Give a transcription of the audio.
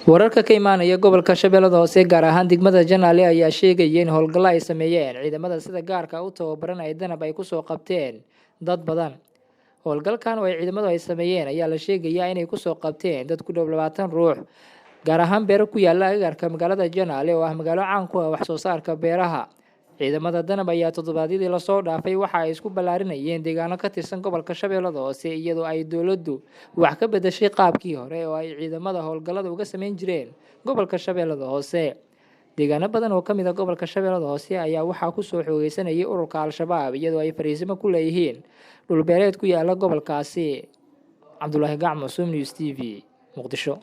wararka ka imaanaya gobolka shabeellada hoose gaar ahaan degmada Janaale ayaa sheegaya in howlgal ay sameeyeen ciidamada sida gaarka u tababaran ay danab ay ku soo qabteen dad badan. howlgalkan oo ay ciidamadu ay sameeyeen ayaa la sheegayaa inay ku soo qabteen dad ku dhow 20 ruux gaar ahaan beero ku yaala agagaarka magaalada Janaale oo ah magaalo caan ku ah wax soo saarka beeraha. ciidamada danab ayaa toddobaadyadii la soo dhaafay waxa ay isku ballaarinayeen deegaano ka tirsan gobolka shabeellada hoose iyadoo ay dawladdu wax ka bedeshay qaabkii hore oo ay ciidamada howlgallada uga sameyn jireen gobolka shabeellada hoose. deegaano badan oo kamid ah gobolka shabeellada hoose ayaa waxaa ku soo xoogeysanayay ururka al-shabaab iyadoo ay fariisimo ku leeyihiin dhul beereed ku yaala gobolkaasi. Cabdullaahi Gacmo, News TV, Muqdisho.